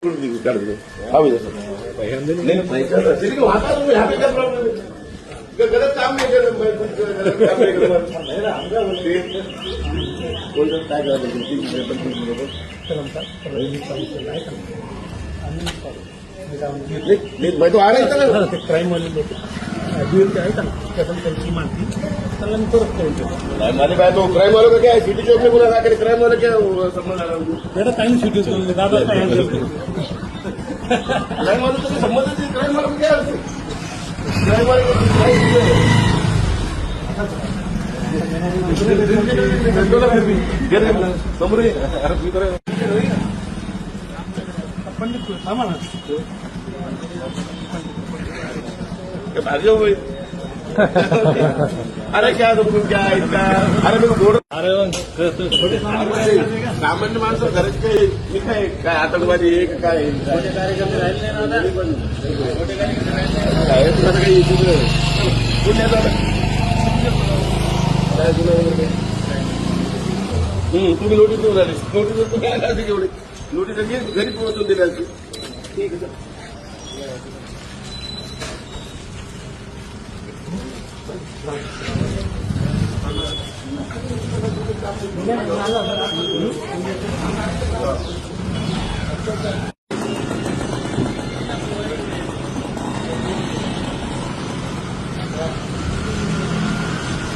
गलत काम नाही केलं तो आणायचा ना क्राईमवाले लोक आहेत ना त्यांची माहिती त्यांना मी परत करून देतो. तो क्राईम वालों का क्या है सिटी चौक में बोला जाकर क्राईम वाला क्या संबंध आला बेटा काही सिटी दादा क्राईम वालों तो संबंध क्राईम वालों क्या क्राईम वाले थांबा ना भाजो अरे क्या तुम क्या इतना अरे मेरे गोड अरे सामान्य माणसं घरात काय मी काय आतंकवादी आहे काय तुम्हाला काही पुण्याचा तुम्ही नोटीस देऊन झाली नोटीस तुम्ही आला एवढी नोटीस घरी पोहोचून दिली असती ठीक आहे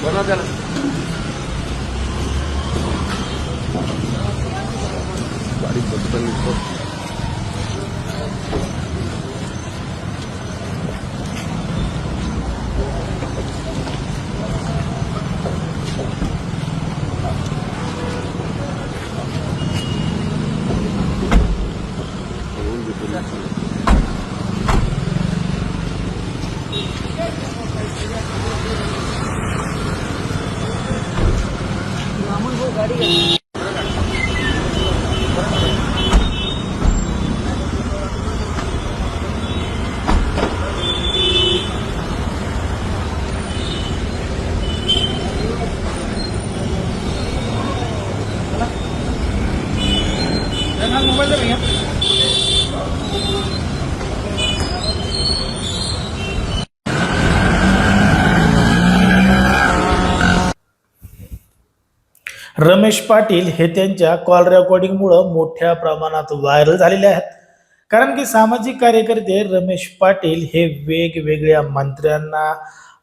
बनवा त्याला गाडी बदल रमेश पाटील हे त्यांच्या कॉल रेकॉर्डिंगमुळे मोठ्या प्रमाणात व्हायरल झालेले आहेत. कारण की सामाजिक कार्यकर्ते रमेश पाटील हे वेगवेगळ्या मंत्र्यांना,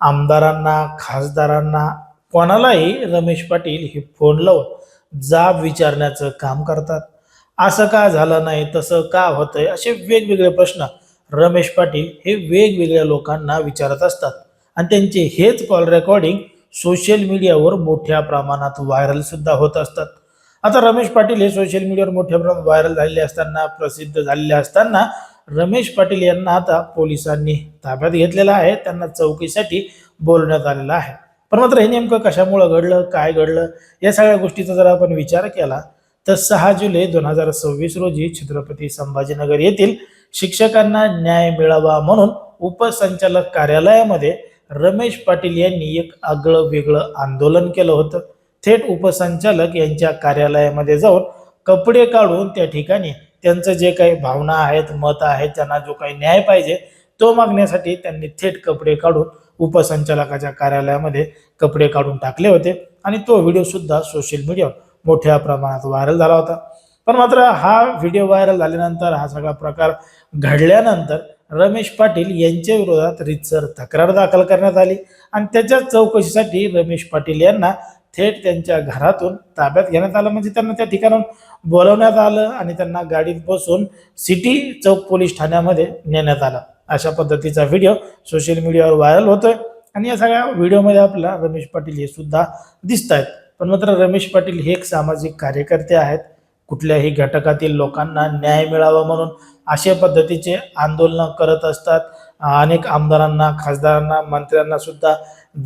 आमदारांना, खासदारांना, कोणालाही रमेश पाटील हे फोन लावून जाब विचारण्याचं काम करतात. असं का झालं नाही, तसं का होतंय, असे वेगवेगळे प्रश्न रमेश पाटील हे वेगवेगळ्या लोकांना विचारत असतात. आणि त्यांचे हेच कॉल रेकॉर्डिंग सोशल मीडियावर मोठ्या प्रमाणात व्हायरल सुद्धा होत असतात. आता रमेश पाटील हे सोशल मीडियावर मोठ्या प्रमाणात व्हायरल झालेले असताना, प्रसिद्ध झालेले असताना रमेश पाटील यांना आता पोलिसांनी ताब्यात घेतलेलं आहे. त्यांना चौकीसाठी बोलवण्यात आलेलं आहे. पण मात्र हे नेमकं कशामुळे घडलं, काय घडलं, या सगळ्या गोष्टीचा जर आपण विचार केला तर 6 जुलै 2026 रोजी छत्रपती संभाजीनगर येथील शिक्षकांना न्याय मिळावा म्हणून उपसंचालक कार्यालयामध्ये रमेश पाटील यांनी एक आगळं वेगळं आंदोलन केलं होतं. थेट उपसंचालक यांच्या कार्यालयामध्ये जाऊन कपडे काढून त्या ठिकाणी त्यांचं जे काही भावना आहेत, मत आहेत, त्यांना जो काही न्याय पाहिजे तो मागण्यासाठी त्यांनी थेट कपडे काढून उपसंचालकाच्या कार्यालयामध्ये कपडे काढून टाकले होते. आणि तो व्हिडिओ सुद्धा सोशल मीडियावर मोठ्या प्रमाणात व्हायरल झाला होता. पण मात्र हा व्हिडिओ व्हायरल झाल्यानंतर, हा सगळा प्रकार घडल्यानंतर रमेश पाटील यांच्या विरोधात रीतसर तक्रार दाखल करण्यात आली. आणि त्याच्या चौकशीसाठी रमेश पाटील यांना थेट त्यांच्या घरातून ताब्यात घेण्यात आलं. म्हणजे त्यांना त्या ठिकाणाहून बोलवण्यात आलं आणि त्यांना गाडीत बसून सिटी चौक पोलीस ठाण्यामध्ये नेण्यात आलं. अशा पद्धतीचा व्हिडिओ सोशल मीडियावर व्हायरल होतोय. आणि या सगळ्या व्हिडिओमध्ये आपल्याला रमेश पाटील हे सुद्धा दिसत आहेत. पण मात्र रमेश पाटील हे एक सामाजिक कार्यकर्ते आहेत. कुठल्याही घटकातील लोकांना न्याय मिळावा म्हणून अशा पद्धतीचे आंदोलन करत असतात. अनेक आमदारांना, खासदारांना, मंत्र्यांना सुद्धा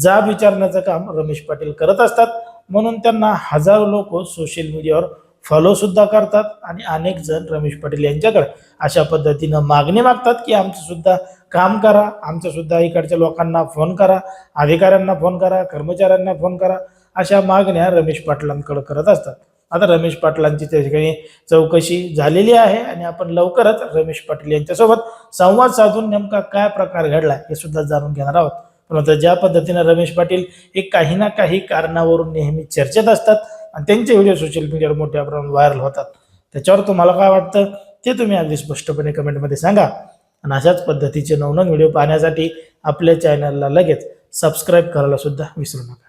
जाब विचारण्याचं काम रमेश पाटील करत असतात. म्हणून त्यांना हजारो लोक सोशल मीडियावर फॉलो सुद्धा करतात. आणि अनेक जण रमेश पाटील यांच्याकडे अशा पद्धतीनं मागणी मागतात की आमचं सुद्धा काम करा, आमचं सुद्धा इकडच्या लोकांना फोन करा, अधिकाऱ्यांना फोन करा, कर्मचाऱ्यांना फोन करा, अशा मागण्या रमेश पाटलांकडे करत असतात. आता रमेश पाटलांची त्या ठिकाणी चौकशी झालेली आहे आणि आपण लवकरच रमेश पाटील यांच्यासोबत संवाद साधून नेमका काय प्रकार घडला हे सुद्धा जाणून घेणार आहोत. पण आता ज्या पद्धतीने रमेश पाटील हे काही ना काही कारणावरून नेहमी चर्चेत असतात आणि त्यांचे व्हिडिओ सोशल मीडियावर मोठ्या प्रमाणात व्हायरल होतात, त्याच्यावर तुम्हाला काय वाटतं ते तुम्ही अगदी स्पष्टपणे कमेंटमध्ये सांगा. आणि अशाच पद्धतीचे नवनवीन व्हिडिओ पाहण्यासाठी आपल्या चॅनलला लगेच सबस्क्राईब करायला सुद्धा विसरू नका.